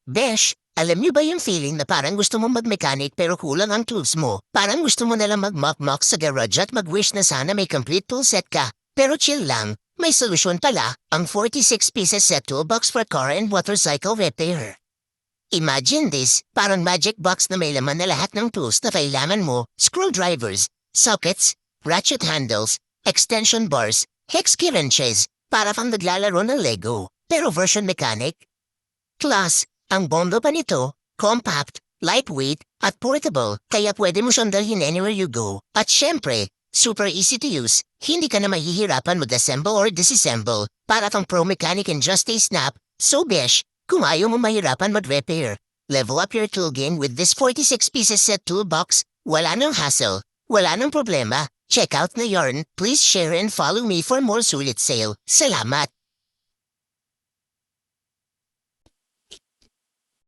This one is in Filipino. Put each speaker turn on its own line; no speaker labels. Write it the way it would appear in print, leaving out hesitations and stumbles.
Besh, alam niyo ba yung feeling na parang gusto mo mag-mechanic pero kulang ang tools mo? Parang gusto mo nalang mag-mop-mop sa garage at mag-wish na sana may complete tool set ka. Pero chill lang, may solusyon pala, ang 46 pieces set toolbox for car and motorcycle repair. Imagine this, parang magic box na may laman na lahat ng tools na kailangan mo, screwdrivers, sockets, ratchet handles, extension bars, hex key wrenches, para kang naglalaro ng Lego, pero version mechanic. Plus, ang bondo pa nito, compact, lightweight, at portable, kaya pwede mo siyang dalhin anywhere you go. At syempre, super easy to use, hindi ka na mahihirapan mag-assemble or disassemble, para kang pro mechanic in just a snap. So besh, kung ayaw mo mahirapan mag-repair, level up your tool game with this 46 pieces set toolbox. Wala nang hassle, wala nang problema. Check out na yarn, please share and follow me for more sulit sale. Salamat!